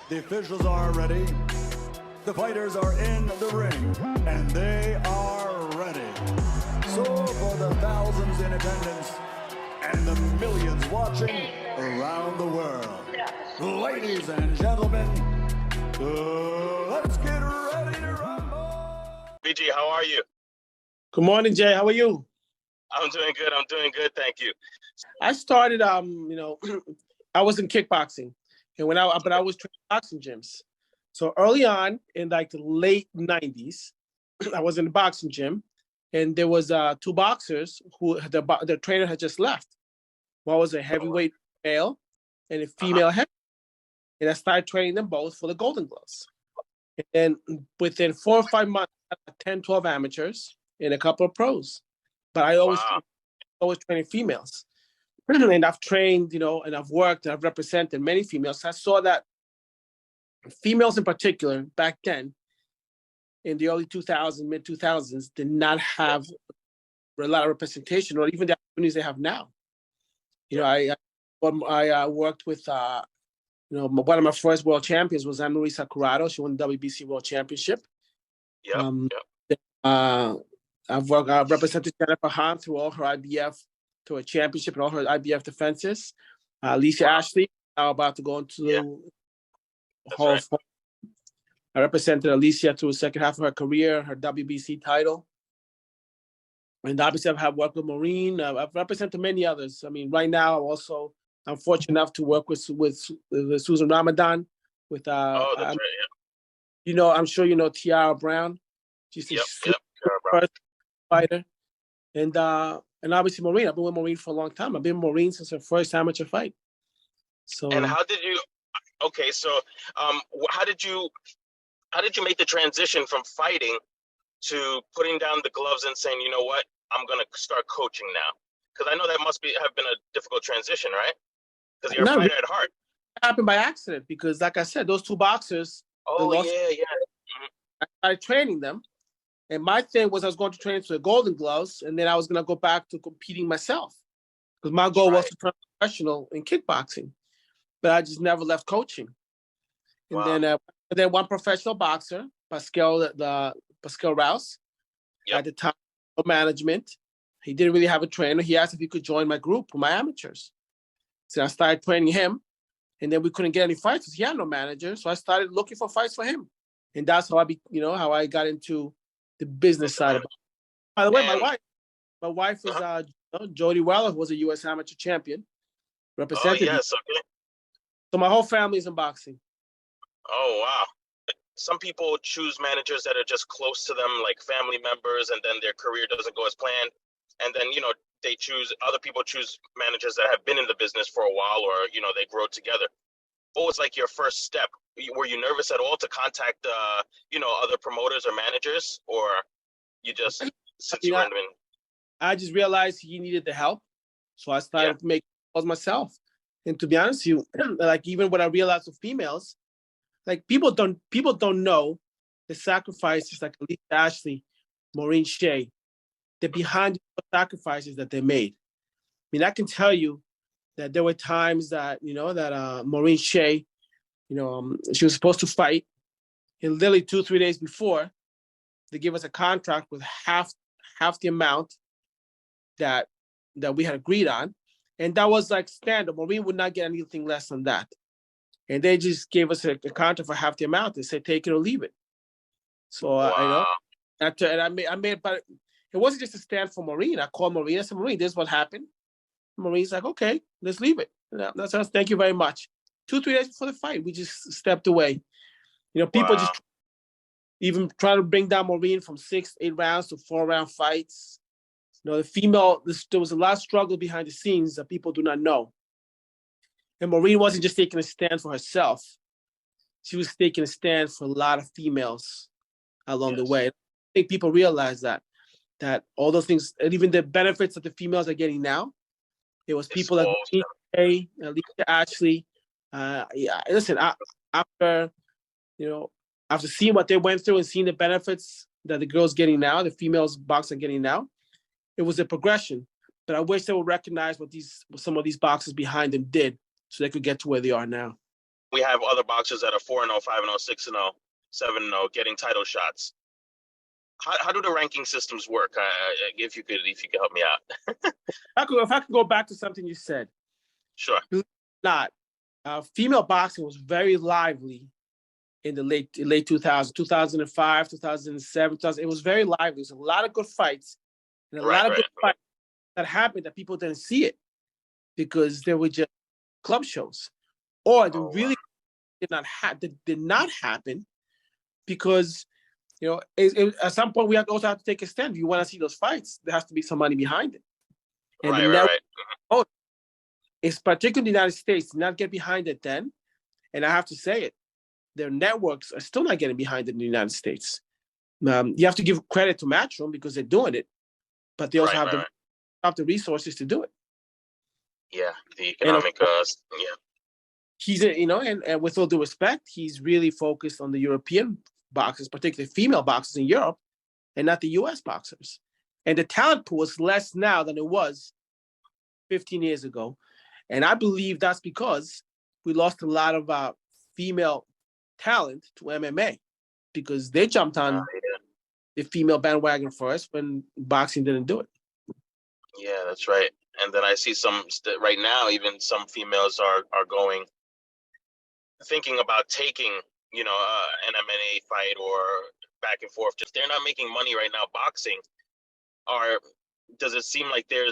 The officials are ready. The fighters are in the ring, and they are ready. So for the thousands in attendance and the millions watching around the world, ladies and gentlemen, let's get ready to rumble. BG, how are you? Good morning, Jay. How are you? I'm doing good. I'm doing good. Thank you. I started, I was in kickboxing, and but I was training boxing gyms. So early on in like the late '90s, I was in the boxing gym, and there was two boxers who the trainer had just left. One was a heavyweight male and a female heavyweight, and I started training them both for the Golden Gloves. And then within 4 or 5 months, I had 10, 12 amateurs and a couple of pros. But I always training females. And I've trained, and I've worked, and I've represented many females. I saw that females in particular back then, in the early 2000s, mid 2000s, did not have a lot of representation or even the opportunities they have now. I worked with, one of my first world champions was Anne-Marie Sakurado. She won the WBC World Championship. I've represented Jennifer Hahn through all her IBF, to a championship and all her IBF defenses. Alycia Ashley, now about to go into the Hall of Fame. I represented Alycia through the second half of her career, her WBC title. And obviously I've worked with Maureen. I've represented many others. I mean, right now I'm fortunate enough to work with Susan Ramadan, with I'm sure you know Tiara Brown. She's a first fighter. And obviously Maureen. I've been with Maureen for a long time. I've been with Maureen since her first amateur fight. So. And how did you? Okay, so how did you make the transition from fighting to putting down the gloves and saying, you know what, I'm gonna start coaching now? Because I know that have been a difficult transition, right? Because you're a fighter at heart. It happened by accident because, like I said, those two boxers. I started training them. And my thing was I was going to train for the Golden Gloves, and then I was going to go back to competing myself because my goal was to turn professional in kickboxing. But I just never left coaching. And then one professional boxer, Pascal Rouse, at the time, management. He didn't really have a trainer. He asked if he could join my group with my amateurs. So I started training him, and then we couldn't get any fights because he had no manager. So I started looking for fights for him, and that's how how I got into the business side of it. By the way, my wife is Jody Weller, who was a U.S. amateur champion, represented. So my whole family is in boxing. Oh wow! Some people choose managers that are just close to them, like family members, and then their career doesn't go as planned. And then other people choose managers that have been in the business for a while, or they grow together. What was like your first step? Were you nervous at all to contact, other promoters or managers, or you just I just realized he needed the help, so I started making calls myself. And to be honest with you, like even when I realized with females, like people don't know the sacrifices like Alycia Ashley, Maureen Shea, the behind the sacrifices that they made. I mean, I can tell you that there were times that Maureen Shea, she was supposed to fight, and literally 2-3 days before, they give us a contract with half the amount that we had agreed on, and that was like standard. Maureen would not get anything less than that, and they just gave us a contract for half the amount. They said take it or leave it. So I made, but it wasn't just a stand for Maureen. I called Maureen. I said, Maureen, this is what happened. Maureen's like, okay, let's leave it. That's us. Thank you very much. 2-3 days before the fight, we just stepped away. People just even trying to bring down Maureen from 6-8 rounds to 4-round fights. The female, there was a lot of struggle behind the scenes that people do not know. And Maureen wasn't just taking a stand for herself. She was taking a stand for a lot of females along the way. I think people realize that all those things, and even the benefits that the females are getting now, it was people like Alycia Ashley. Listen, after seeing what they went through and seeing the benefits that the girls getting now, the females boxing getting now, it was a progression. But I wish they would recognize what some of these boxers behind them did, so they could get to where they are now. we have other boxers that are 4-0, 5-0, 6-0, 7-0, getting title shots. How do the ranking systems work? If you could help me out. If I could go back to something you said. Sure. Not. Female boxing was very lively in the late 2000s, 2005, 2007, 2000. It was very lively. There's a lot of good fights, and a lot of good fights that happened that people didn't see it because they were just club shows, or they really did not happen because at some point we also have to take a stand. If you want to see those fights, there has to be some money behind it. And right. It's particularly in the United States, did not get behind it then. And I have to say it, their networks are still not getting behind it in the United States. You have to give credit to Matchroom because they're doing it, but they also have the resources to do it. Yeah, the economic, He's, and with all due respect, he's really focused on the European boxers, particularly female boxers in Europe, and not the U.S. boxers. And the talent pool is less now than it was 15 years ago. And I believe that's because we lost a lot of female talent to MMA because they jumped on the female bandwagon first when boxing didn't do it. Yeah, that's right. And then I see right now, even some females are thinking about taking, an MMA fight or back and forth. Just they're not making money right now. Boxing does it seem like there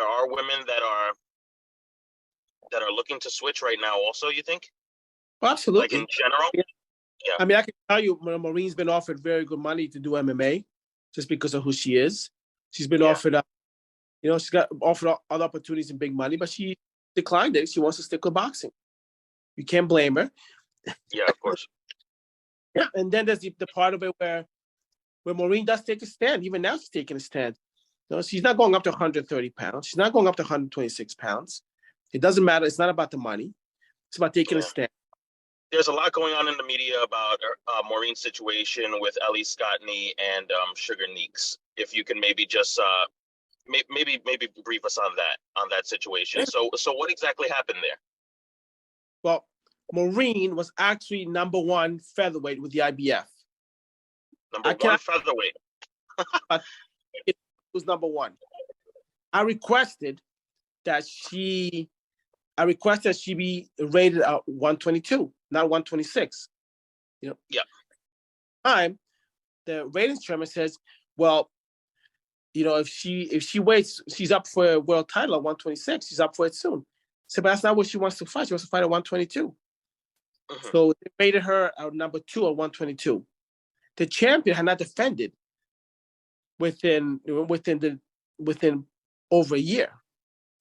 are women that are looking to switch right now also, you think? Well, absolutely. Like in general? Yeah. I mean, I can tell you, Maureen's been offered very good money to do MMA just because of who she is. She's been offered, she's got offered other opportunities and big money, but she declined it. She wants to stick with boxing. You can't blame her. Yeah, of course. Yeah, and then there's the part of it where Maureen does take a stand. Even now, she's taking a stand. She's not going up to 130 pounds. She's not going up to 126 pounds. It doesn't matter. It's not about the money. It's about taking a stand. There's a lot going on in the media about Maureen's situation with Ellie Scottney and Sugar Neeks. If you can maybe just maybe brief us on that situation. So what exactly happened there? Well, Maureen was actually number one featherweight with the IBF. Number one featherweight. It was number one. I requested that she be rated at 122, not 126. Yeah. Time, the ratings chairman says, well, if she waits, she's up for a world title at 126. She's up for it soon. So, but that's not what she wants to fight. She wants to fight at 122. Mm-hmm. So they rated her at number 2 at 122. The champion had not defended within over a year.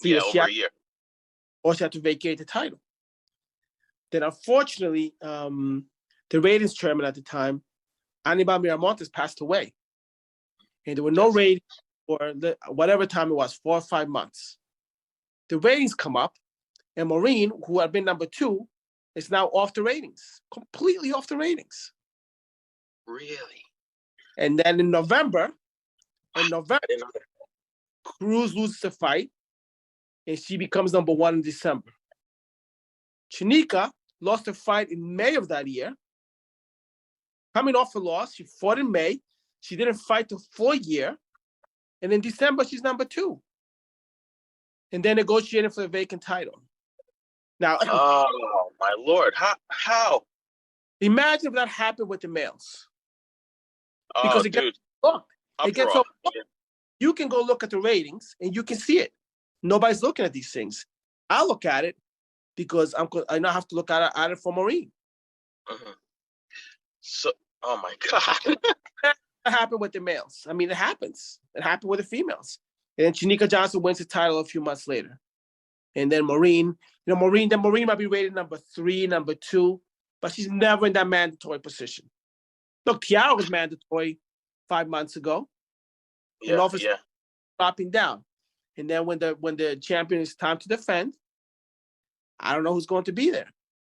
Over a year. Or she had to vacate the title. Then, unfortunately, the ratings chairman at the time, Anibal Miramontes, passed away. And there were no ratings for whatever time it was, 4 or 5 months. The ratings come up, and Maureen, who had been number 2, is now off the ratings, completely off the ratings. Really? And then in November, Cruz loses the fight, and she becomes number 1 in December. Chinika lost her fight in May of that year. Coming off a loss, she fought in May. She didn't fight the full year. And in December, she's number 2. And then negotiating for the vacant title. Now, oh my Lord, how? Imagine if that happened with the males. Because it gets looked. It gets so you can go look at the ratings and you can see it. Nobody's looking at these things. I look at it because I now have to look at it for Maureen. Mm-hmm. So, oh my God. It happened with the males. I mean, it happens. It happened with the females. And then Chinika Johnson wins the title a few months later. And then Maureen might be rated number 3, number 2, but she's never in that mandatory position. Look, Tiara was mandatory 5 months ago. And all of a sudden, dropping down. And then when the champion is time to defend, I don't know who's going to be there.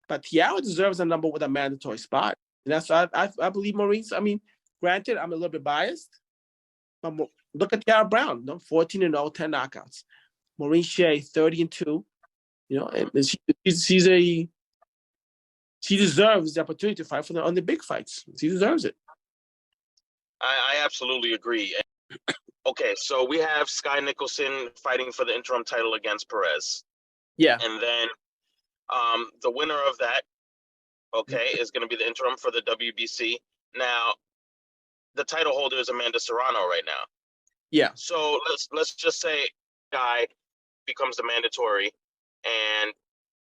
But Tiara deserves a number with a mandatory spot. And that's I believe Maureen's. I mean, granted, I'm a little bit biased. But look at Tiara Brown, 14-0, 10 knockouts. Maureen Shea, 30-2. And she's she deserves the opportunity to fight on the big fights. She deserves it. I absolutely agree. Okay, so we have Sky Nicholson fighting for the interim title against Perez. Yeah. And then the winner of that, okay, is going to be the interim for the WBC. Now, the title holder is Amanda Serrano right now. Yeah. So let's just say Sky becomes the mandatory, and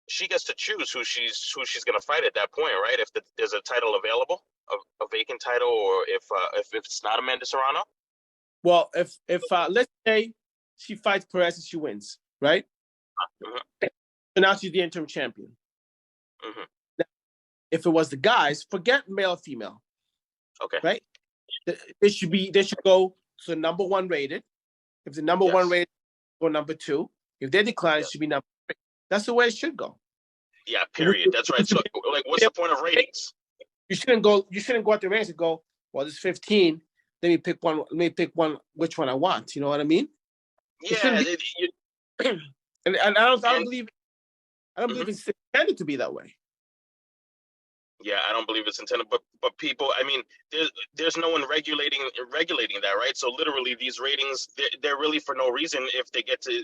she gets to choose who she's going to fight at that point, right? If there's a title available, a vacant title, or if it's not Amanda Serrano. Well, if let's say she fights Perez and she wins, right? Mm-hmm. So now she's the interim champion. Mm-hmm. Now, if it was the guys, forget male or female. Okay. Right? They should go to the number one rated. If the number one rated, go number two. If they decline, it should be number three. That's the way it should go. Yeah, period. That's right. So, like, what's the point of ratings? You shouldn't go at the ratings and go, well, there's 15. Let me pick one. Which one I want. You know what I mean? Yeah. And I don't believe it's intended to be that way. Yeah, I don't believe it's intended, but people, I mean, there's no one regulating that, right? So literally, these ratings, they're really for no reason if they get to,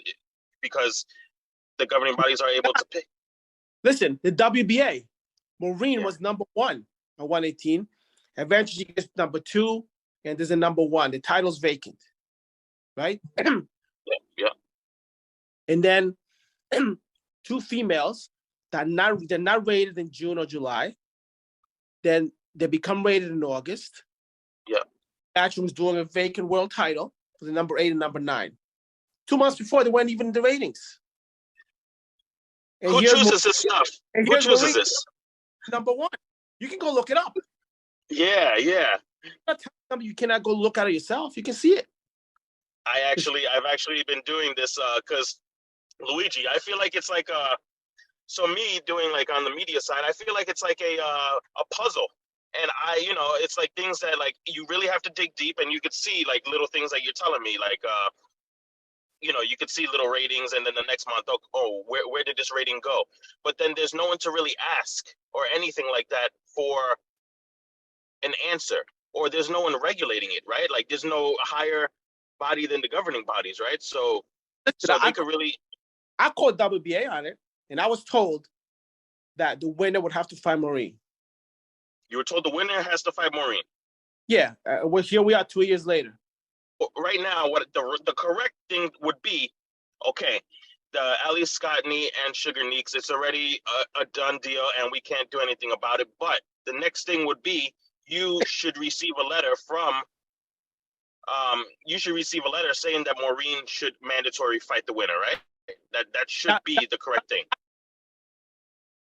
because the governing bodies are able to pick. Listen, the WBA, Maureen was number one at 118. Eventually, she gets number two, and there's a number one. The title's vacant, right? Yeah. And then two females they're not rated in June or July. Then they become rated in August. Yeah. Matchroom was doing a vacant world title for the number 8 and number 9. 2 months before, they weren't even in the ratings. And who chooses this stuff? Who chooses this? Number one. You can go look it up. Yeah. I'm not telling something you cannot go look at it yourself. You can see it. I've actually been doing this because Luigi, I feel like it's like so me doing like on the media side, I feel like it's like a puzzle. And it's like things that like you really have to dig deep, and you could see like little things that you're telling me, like you could see little ratings, and then the next month, where did this rating go? But then there's no one to really ask or anything like that for an answer, or there's no one regulating it, right? Like there's no higher body than the governing bodies, right? So they could really. I called WBA on it, and I was told that the winner would have to fight Maureen. You were told the winner has to fight Maureen. Yeah, here we are 2 years later. Right now, what the correct thing would be, okay, the Ali Scottney and Sugar Neeks, it's already a done deal, and we can't do anything about it. But the next thing would be you should receive a letter saying that Maureen should mandatory fight the winner, right? That should be the correct thing.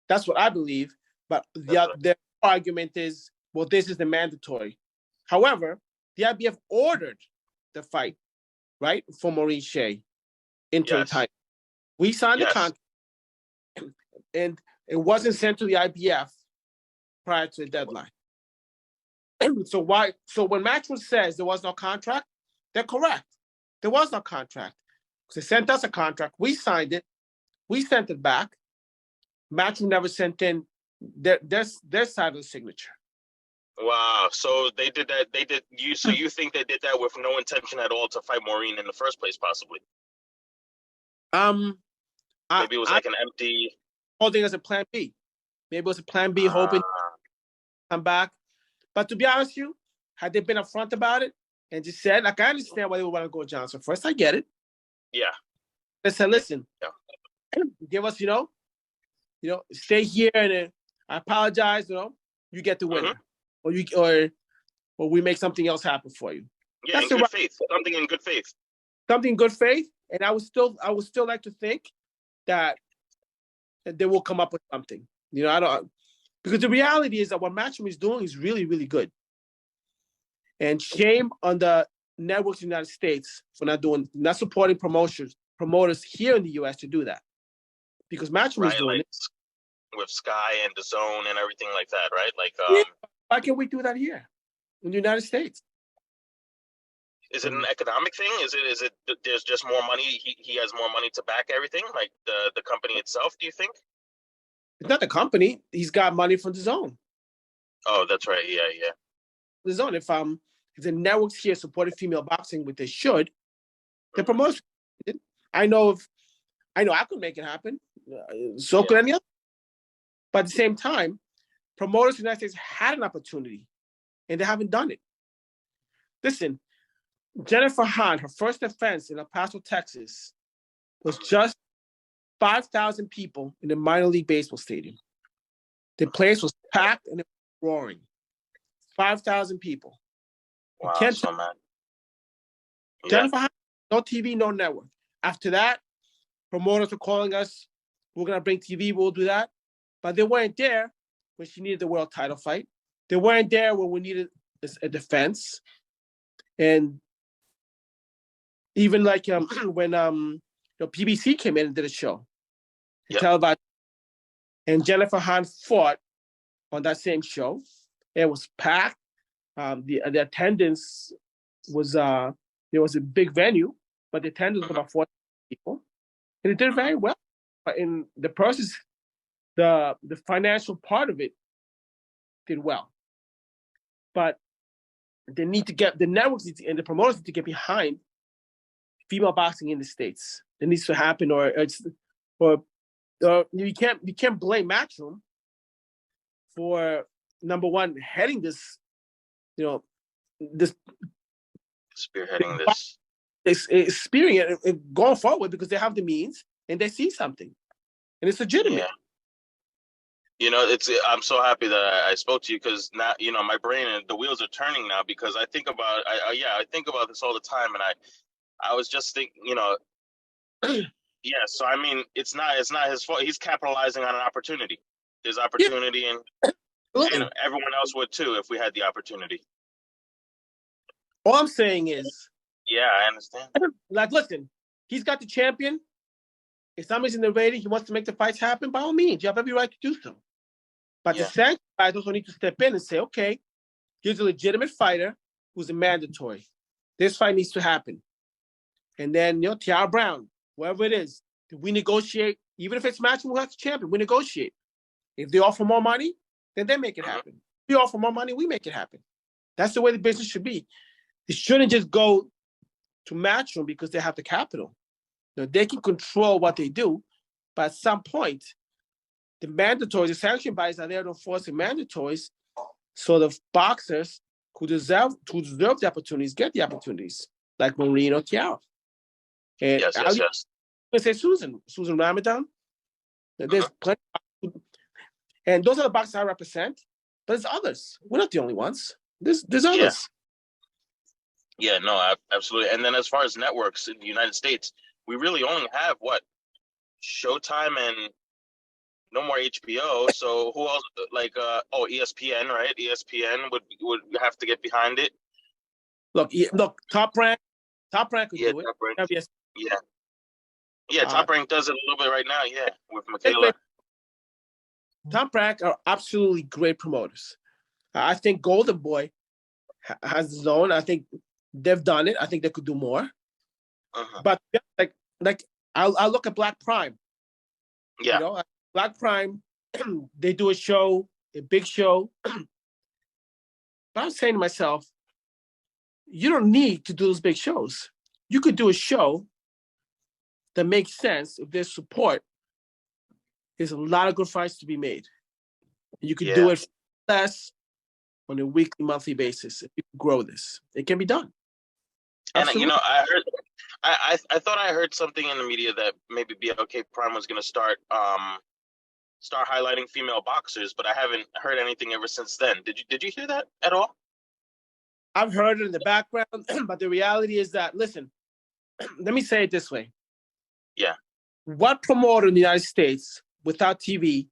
That's what I believe. But the argument is, well, this is the mandatory. However, the IBF ordered the fight, right, for Maureen Shea into the title. We signed the contract, and it wasn't sent to the IBF prior to the deadline. So when Matchroom says there was no contract, they're correct. There was no contract. They sent us a contract. We signed it. We sent it back. Matchroom never sent in their side of the signature. Wow. So they did that. So you think they did that with no intention at all to fight Maureen in the first place, possibly? Maybe it was like an empty. Holding as a plan B. Maybe it was a plan B, hoping to come back. But to be honest with you, had they been upfront about it and just said, like, I understand why they would want to go Johnson first. I get it. Yeah. They said, listen, give us, stay here, and I apologize. You get the winner, or we make something else happen for you. Yeah, in good faith. Something in good faith. Something in good faith, and I would still like to think that they will come up with something. Because the reality is that what Matchroom is doing is really, really good. And shame on the networks in the United States for not supporting promoters here in the US to do that. Because Matchroom is doing it. With Sky and the Zone and everything like that, right? Like, why can't we do that here in the United States? Is it an economic thing? Is it there's just more money? He has more money to back everything, like the company itself. Do you think? It's not the company. He's got money from the zone. Oh, that's right. Yeah, yeah. The zone. If the networks here supported female boxing, which they should, the promoters. I know I could make it happen. So could any other. But at the same time, promoters in the United States had an opportunity, and they haven't done it. Listen, Jennifer Hahn, her first defense in El Paso, Texas, was just 5,000 people in the minor league baseball stadium. The place was packed and it was roaring. 5,000 people. Wow, so mad. Yeah. Jennifer Hahn, no TV, no network. After that, promoters were calling us, we're going to bring TV, we'll do that. But they weren't there when she needed the world title fight. They weren't there when we needed a defense. And even like when PBC came in and did a show, televised, and Jennifer Hahn fought on that same show. It was packed. The attendance was there was a big venue, but the attendance was about 40 people, and it did very well. But in the process, the financial part of it did well. But they need to get the networks and the promoters need to get behind female boxing in the States. It needs to happen, or you can't blame Matchroom for number one heading this, this spearheading this. Experience going forward because they have the means and they see something, and it's legitimate. Yeah. I'm so happy that I spoke to you because now, my brain and the wheels are turning now because I think about, I think about this all the time. And I was just thinking, so I mean, it's not his fault. He's capitalizing on an opportunity. There's opportunity and everyone else would too, if we had the opportunity. All I'm saying is, yeah, I understand. Like, listen, he's got the champion. If somebody's in the rating, he wants to make the fights happen, by all means, you have every right to do so. But the sanction guys also need to step in and say, okay, here's a legitimate fighter who's a mandatory. This fight needs to happen. And then, Tiara Brown, whoever it is, we negotiate. Even if it's matching who has the champion, we negotiate. If they offer more money, then they make it happen. If we offer more money, we make it happen. That's the way the business should be. It shouldn't just go to Matchroom because they have the capital. They can control what they do, but at some point, the mandatories, the sanction bodies are there to enforce the mandatories, so the boxers who deserve the opportunities get the opportunities, like Maureen or Tiara. And yes. I'm going to say Susan Ramadan. There's plenty, and those are the boxers I represent, but there's others. We're not the only ones. There's others. Yeah, no, absolutely. And then as far as networks in the United States, we really only have Showtime and no more HBO. So who else? Like ESPN, right? ESPN would have to get behind it. Look, Top Rank could do it. Top Rank. Top Rank does it a little bit right now. Yeah, with Michaela. Top Rank are absolutely great promoters. I think Golden Boy has his own. I think they've done it. I think they could do more. But like I'll look at Black Prime. Yeah. Black Prime, they do a big show. But I'm saying to myself, you don't need to do those big shows. You could do a show that makes sense if there's support. There's a lot of good fights to be made. You could do it less on a weekly, monthly basis. If you grow this, it can be done. Absolutely. And I thought I heard something in the media that maybe BLK Prime was going to start highlighting female boxers, but I haven't heard anything ever since then. Did you hear that at all? I've heard it in the background, but the reality is that, listen, let me say it this way. Yeah. What promoter in the United States without TV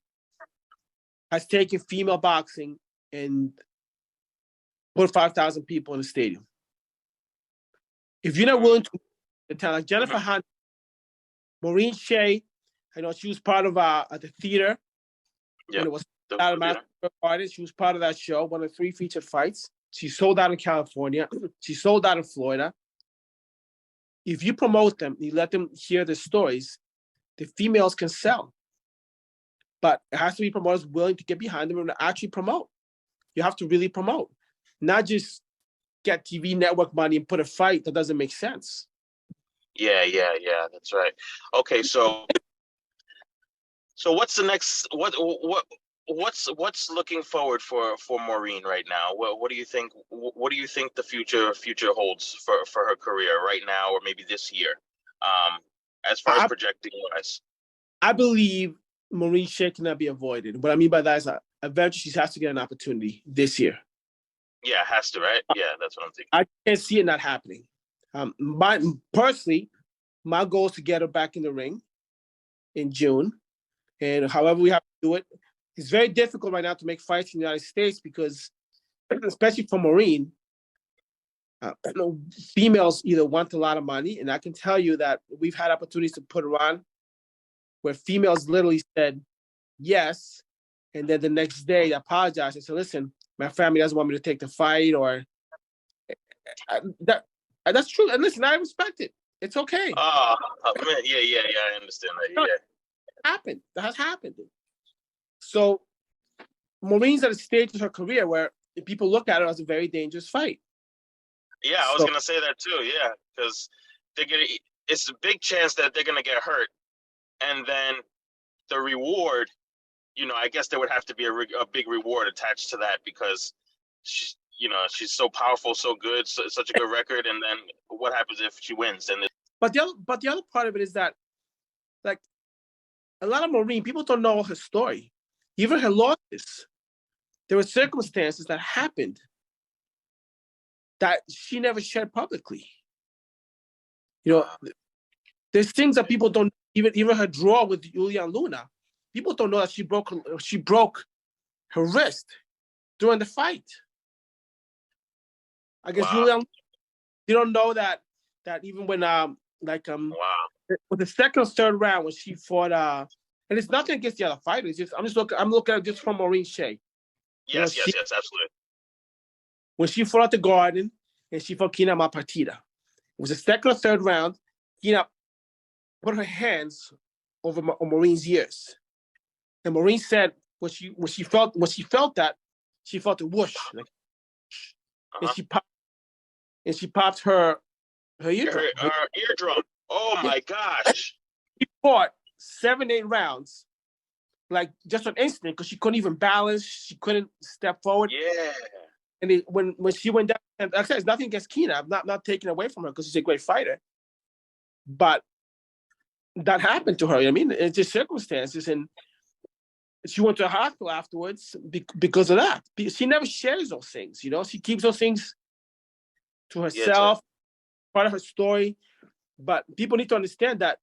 has taken female boxing and put 5,000 people in the stadium? If you're not willing to tell, like Jennifer Hunt, Maureen Shea, I know she was part of the theater. Yeah. When it was artist, she was part of that show, one of the 3 featured fights. She sold out in California. She sold out in Florida. If you promote them, you let them hear the stories, the females can sell. but it has to be promoters willing to get behind them and actually promote. You have to really promote, not just get TV network money and put a fight that doesn't make sense. Yeah, that's right. Okay, so what's the next what's looking forward for Maureen right now? What do you think the future holds for her career right now, or maybe this year? As far as projecting wise. I believe Maureen Shea cannot be avoided. What I mean by that is eventually she has to get an opportunity this year. Yeah, it has to, right? Yeah, that's what I'm thinking. I can't see it not happening. Personally, my goal is to get her back in the ring in June. And however we have to do it, it's very difficult right now to make fights in the United States because, especially for Maureen, females either want a lot of money, and I can tell you that we've had opportunities to put her on where females literally said yes, and then the next day they apologized and said, listen, my family doesn't want me to take the fight, or that's true. And listen, I respect it. It's okay. Oh, man, yeah, I understand that. Yeah. That has happened. So Maureen's at a stage in her career where people look at it as a very dangerous fight. Yeah, I was gonna say that too. Yeah, because it's a big chance that they're gonna get hurt, and then the reward, I guess there would have to be a big reward attached to that because she's so powerful, so good, such a good record, and then what happens if she wins? But the other part of it is that, like, a lot of Maureen people don't know her story, even her losses. There were circumstances that happened that she never shared publicly. There's things that people don't even her draw with Julian Luna. People don't know that she broke her wrist during the fight. I guess Julian, you don't know that even when with the second or third round when she fought and it's nothing against the other fighters. I'm looking at it just from Maureen Shea. Yes, absolutely. When she fought at the Garden and she fought Kina Partida, it was the second or third round. Kina put her hands over Maureen's ears, and Maureen said when she felt that, she felt a whoosh, and she popped her eardrum. Her eardrum. Oh my gosh! She fought 7-8 rounds, like just on instinct, because she couldn't even balance. She couldn't step forward. Yeah. And when she went down, and like I said, it's nothing against Kina. I'm not taking away from her because she's a great fighter. But that happened to her. I mean, it's just circumstances, and she went to the hospital afterwards because of that. She never shares those things. She keeps those things to herself, part of her story. But people need to understand that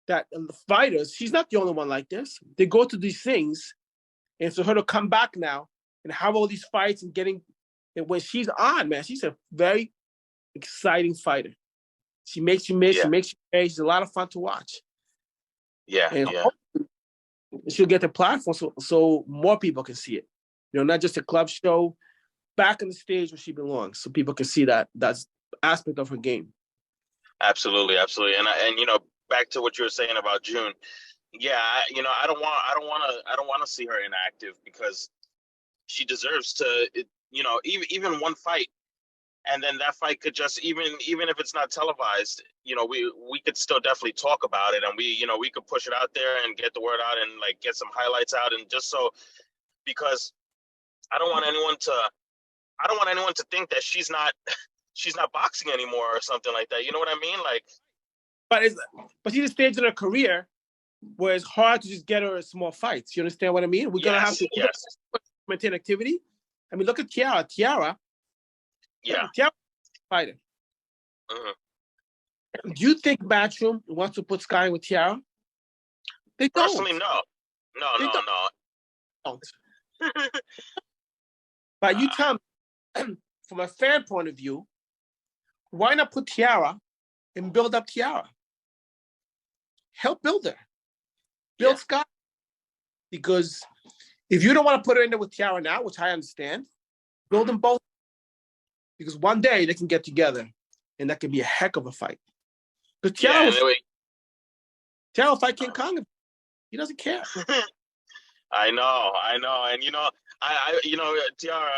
the fighters, she's not the only one like this. They go to these things, and for her to come back now and have all these fights and when she's on, man, she's a very exciting fighter. She makes you miss. She makes you pay. She's a lot of fun to watch. Yeah, and she'll get the platform so more people can see it. Not just a club show, back on the stage where she belongs, so people can see that's aspect of her game. Absolutely. And back to what you were saying about June. Yeah, I don't want to see her inactive because she deserves to. Even one fight, and then that fight could just even if it's not televised, we could still definitely talk about it, and we could push it out there and get the word out and get some highlights out, and just so, because I don't want anyone to think that she's not boxing anymore or something like that. You know what I mean? But she's a stage in her career where it's hard to just get her in small fights. You understand what I mean? We're gonna have to maintain activity. I mean, look at Tiara. Tiara, fighter. Do you think Matchroom wants to put Sky with Tiara? They don't. Personally, no. Don't. But you tell me, from a fan point of view, why not put Tiara and build up Tiara? Help build her. Build Sky. Because if you don't want to put her in there with Tiara now, which I understand, build them both. Because one day they can get together, and that could be a heck of a fight. Because Tiara will fight King Kong. He doesn't care. I know, and Tiara,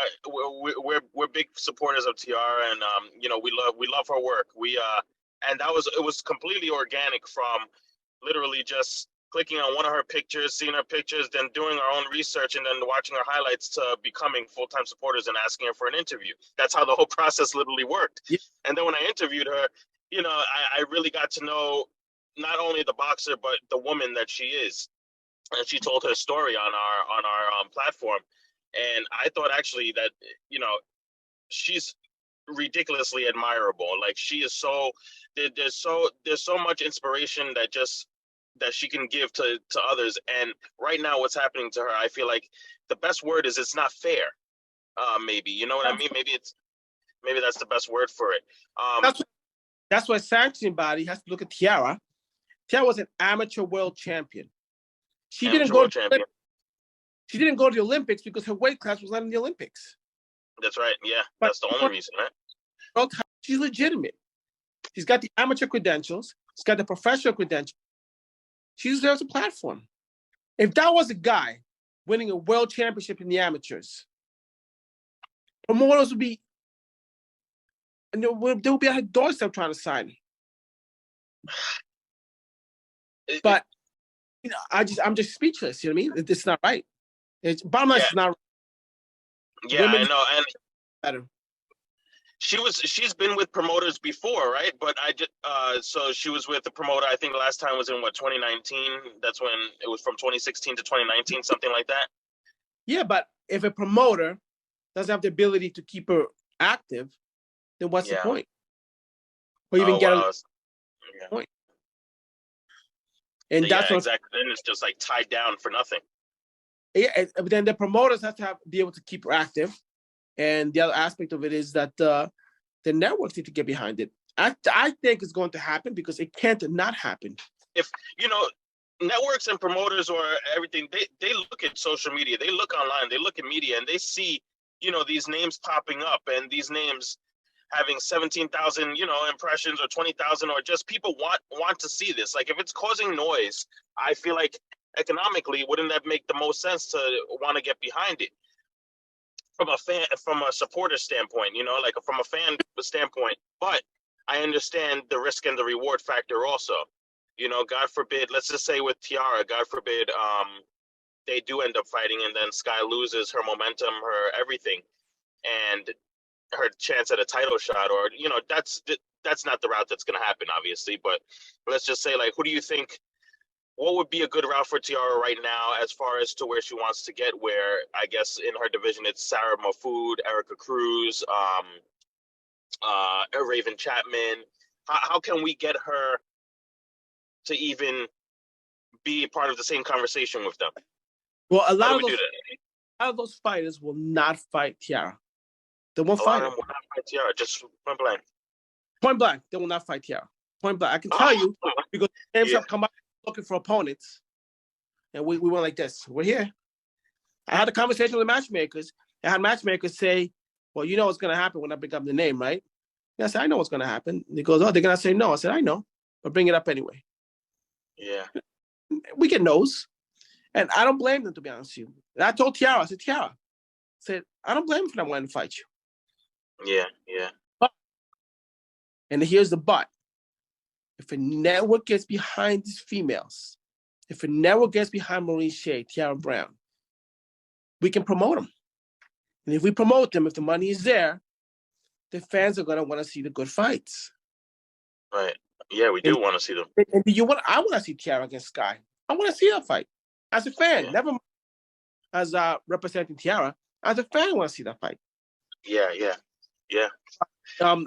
we're big supporters of Tiara, and we love her work. And it was completely organic from literally just clicking on one of her pictures, seeing her pictures, then doing our own research, and then watching her highlights to becoming full-time supporters and asking her for an interview. That's how the whole process literally worked. Yeah. And then when I interviewed her, I really got to know not only the boxer but the woman that she is, and she told her story on our platform, and I thought actually that she's ridiculously admirable. Like, she is there's so much inspiration that she can give to others. And right now what's happening to her, I feel like the best word is it's not fair. Maybe, you know what I mean? Maybe that's the best word for it. That's why sanctioning body has to look at Tiara. Tiara was an amateur world champion. She didn't go to the Olympics because her weight class was not in the Olympics. That's right. Yeah, that's the only reason, right? She's legitimate. She's got the amateur credentials. She's got the professional credentials. She deserves a platform. If that was a guy winning a world championship in the amateurs, promoters would be, and they would be at her doorstep trying to sign her. But I'm just speechless. You know what I mean? It's not right. Bottom line, it's not right. Yeah, I know, and better. She's been with promoters before, right? But so she was with the promoter. I think the last time was in 2019. That's when it was, from 2016 to 2019, something like that. Yeah, but if a promoter doesn't have the ability to keep her active, then what's the point? Or even get a point. And that's what, exactly. Then it's just like tied down for nothing. Yeah, but then the promoters have to be able to keep her active. And the other aspect of it is that the networks need to get behind it. I think it's going to happen because it can't not happen. If, networks and promoters or everything, they look at social media, they look online, they look at media, and they see, these names popping up, and these names having 17,000, impressions, or 20,000, or just people want to see this. Like, if it's causing noise, I feel like economically, wouldn't that make the most sense to want to get behind it? From a supporter standpoint, like from a fan standpoint. But I understand the risk and the reward factor also. God forbid, let's just say with Tiara, God forbid, they do end up fighting, and then Sky loses her momentum, her everything, and her chance at a title shot, or that's not the route that's going to happen, obviously. But let's just say, like, who do you think? What would be a good route for Tiara right now, as far as to where she wants to get? Where, I guess, in her division, it's Sarah Mahfoud, Erica Cruz, Raven Chapman. How can we get her to even be part of the same conversation with them? Well, a lot of those fighters will not fight Tiara. They won't fight her. Will not fight Tiara, just point blank. Point blank, they will not fight Tiara. Point blank. I can tell you, because names have come up looking for opponents, and we went like this. We're here. I had a conversation with the matchmakers. I had matchmakers say, well, you know what's going to happen when I pick up the name, right? And I said, I know what's going to happen. And he goes, oh, they're going to say no. I said, I know, but bring it up anyway. Yeah. We get no's. And I don't blame them, to be honest with you. And I told Tiara, I said, Tiara, I don't blame them for not wanting to fight you. Yeah. And here's the but. If a network gets behind these females, if a network gets behind Maureen Shea, Tiara Brown, we can promote them. And if we promote them, if the money is there, the fans are going to want to see the good fights. Right. Yeah, we do want to see them. And I want to see Tiara against Sky. I want to see that fight. As a fan, never mind as representing Tiara. As a fan, I want to see that fight. Yeah. But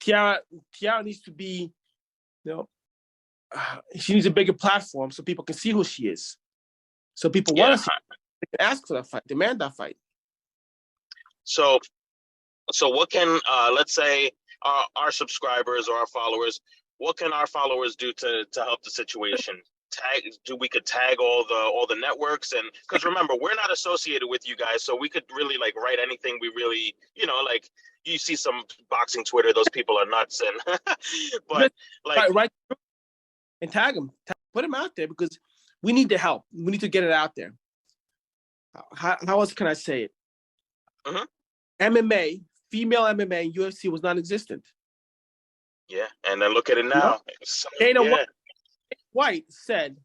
Tiara needs to be, she needs a bigger platform so people can see who she is. So people want to see her. They can ask for that fight, demand that fight. So what can, let's say, our subscribers or our followers, what can our followers do to help the situation? We could tag all the networks, and because remember, we're not associated with you guys, so we could really like write anything we really, like you see some boxing Twitter, those people are nuts, and but like right and tag them, put them out there, because we need the help. We need to get it out there. how else can I say it? Mm-hmm. MMA, female MMA in UFC was non-existent. Yeah, and then look at it You know? now. So, Dana yeah. White said,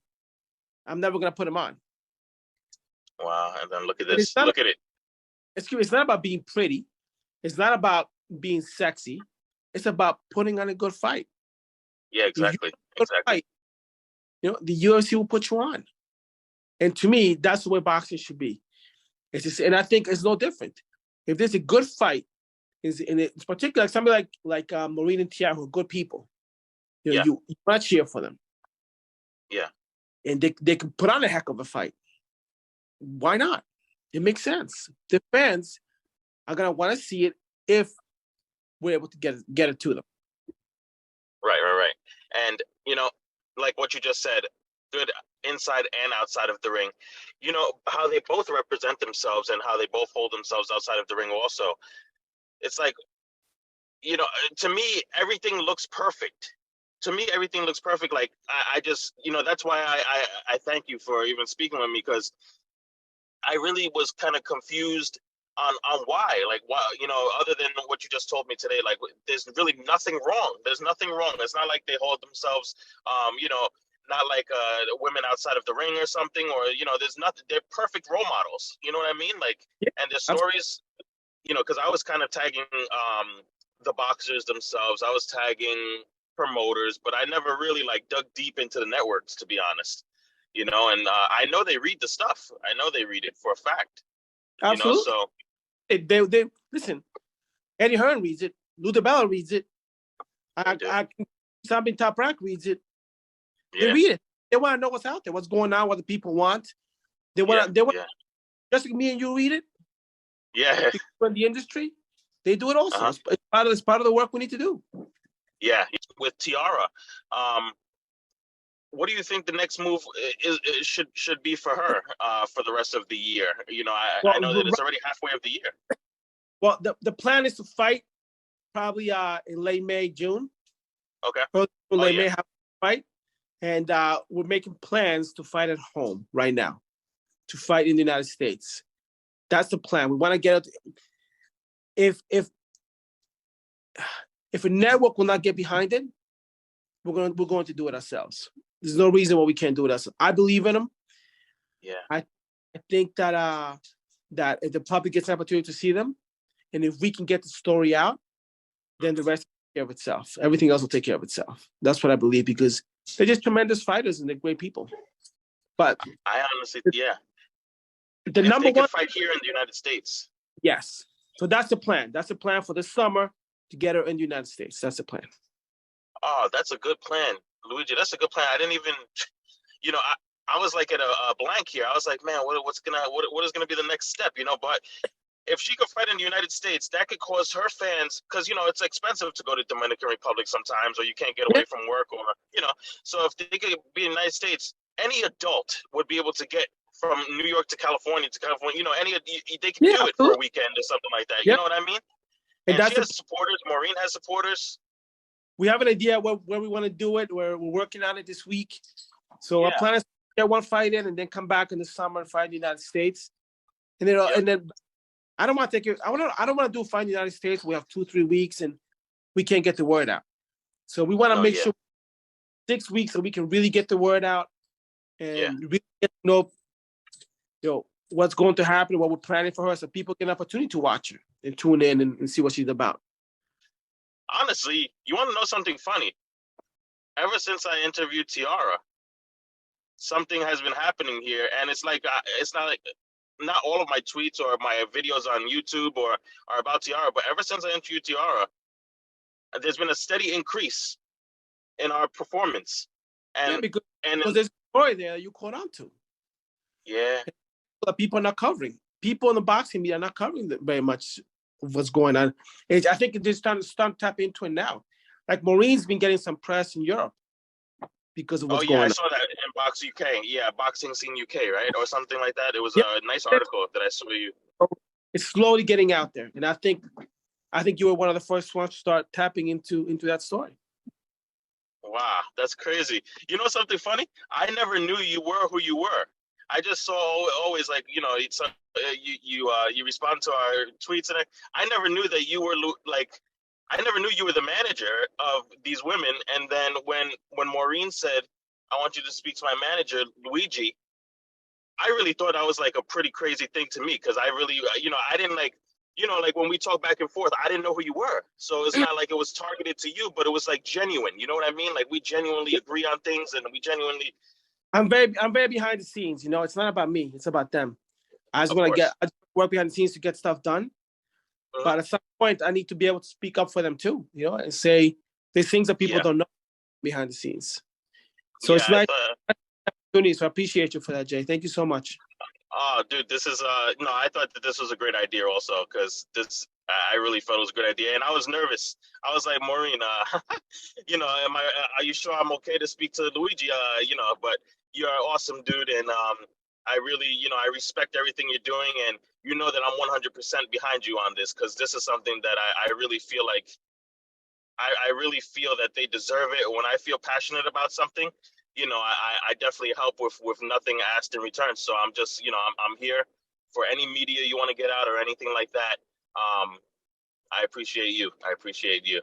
"I'm never gonna put him on." Wow, and then look at And this. Look at it. it's not about being pretty. It's not about being sexy. It's about putting on a good fight. Yeah, exactly. Exactly. Fight, the UFC will put you on. And to me, that's the way boxing should be. It's just, and I think it's no different. If there's a good fight, it's particularly like somebody like Maureen and Tiara, who are good people. You want to cheer for them. Yeah. And they can put on a heck of a fight. Why not? It makes sense. The fans are gonna want to see it if we're able to get it to them. Right. And like what you just said, good inside and outside of the ring. How they both represent themselves and how they both hold themselves outside of the ring also. It's like, to me, everything looks perfect. To me, everything looks perfect. Like, I just, that's why I thank you for even speaking with me, because I really was kind of confused on why, like, why, other than what you just told me today, like, there's really nothing wrong. There's nothing wrong. It's not like they hold themselves, not like women outside of the ring or something, or, there's nothing. They're perfect role models. You know what I mean? Like, and their stories, because I was kind of tagging the boxers themselves. I was tagging promoters, but I never really like dug deep into the networks, to be honest. And I know they read the stuff. I know they read it for a fact. Absolutely. So they listen. Eddie Hearn reads it. Lou DiBella reads it. Something Top Rank reads it. They read it. They want to know what's out there, what's going on, what the people want. They want. Just like me and you read it. Yeah. In the industry, they do it also. Uh-huh. It's part of the work we need to do. Yeah. With Tiara, what do you think the next move should be for her for the rest of the year? I know that it's already halfway of the year. Well, the plan is to fight probably in late May, June. Okay. Late May, have a fight, and we're making plans to fight at home right now, to fight in the United States. That's the plan. We want to get it. If a network will not get behind it, we're going to do it ourselves. There's no reason why we can't do it ourselves. I believe in them. Yeah. I think that if the public gets an opportunity to see them, and if we can get the story out, then the rest will take care of itself. Everything else will take care of itself. That's what I believe, because they're just tremendous fighters and they're great people. But I honestly, the number one fight here in the United States. Yes. So that's the plan. That's the plan for this summer, to get her in the United States. That's the plan. Oh, that's a good plan, Luigi. That's a good plan. I didn't even, I was like at a blank here. I was like, man, what is gonna be the next step? But if she could fight in the United States, that could cause her fans, because it's expensive to go to Dominican Republic sometimes, or you can't get away from work, or So if they could be in the United States, any adult would be able to get from New York to California, they can do it for a weekend or something like that. You know what I mean? And she has supporters. Maureen has supporters. We have an idea where we want to do it. We're working on it this week. So our plan is to get one fight in and then come back in the summer and fight in the United States. And then I don't want to take it. I don't want to do a fight in the United States. We have 2-3 weeks and we can't get the word out. So we want to make sure 6 weeks so we can really get the word out and really get to know, what's going to happen, what we're planning for her, so people get an opportunity to watch her and tune in and see what she's about. Honestly, you want to know something funny? Ever since I interviewed Tiara, something has been happening here, and it's like it's not all of my tweets or my videos on YouTube are about Tiara, but ever since I interviewed Tiara, there's been a steady increase in our performance. And because there's a story there you caught on to. Yeah. That people are not covering. People in the boxing media are not covering very much of what's going on. And I think they're starting to tap into it now. Like Maureen's been getting some press in Europe because of what's going on. I saw that in Box UK. Yeah, Boxing Scene UK, right? Or something like that. It was a nice article that I saw you. It's slowly getting out there. And I think you were one of the first ones to start tapping into that story. Wow, that's crazy. You know something funny? I never knew you were who you were. I just saw always like, it's you respond to our tweets, and I never knew that you were like, I never knew you were the manager of these women. And then when Maureen said, I want you to speak to my manager, Luigi, I really thought that was like a pretty crazy thing to me, because I really, I didn't like, like when we talk back and forth, I didn't know who you were. So it's not like it was targeted to you, but it was like genuine. You know what I mean? Like we genuinely agree on things, and we genuinely. I'm very behind the scenes. It's not about me. It's about them. I just Of want to course. work behind the scenes to get stuff done. But at some point, I need to be able to speak up for them too, and say there's things that people don't know behind the scenes. So it's nice opportunity. So I appreciate you for that, Jay. Thank you so much. Oh, dude, this is no, I thought that this was a great idea also, because I really felt it was a good idea, and I was nervous. I was like, Maureen, are you sure I'm okay to speak to Luigi? But you're an awesome dude, and I really, I respect everything you're doing, and you know that I'm 100% behind you on this, because this is something that I really feel like I really feel that they deserve it. When I feel passionate about something, I definitely help with nothing asked in return. So I'm just, I'm here for any media you want to get out or anything like that. I appreciate you. I appreciate you.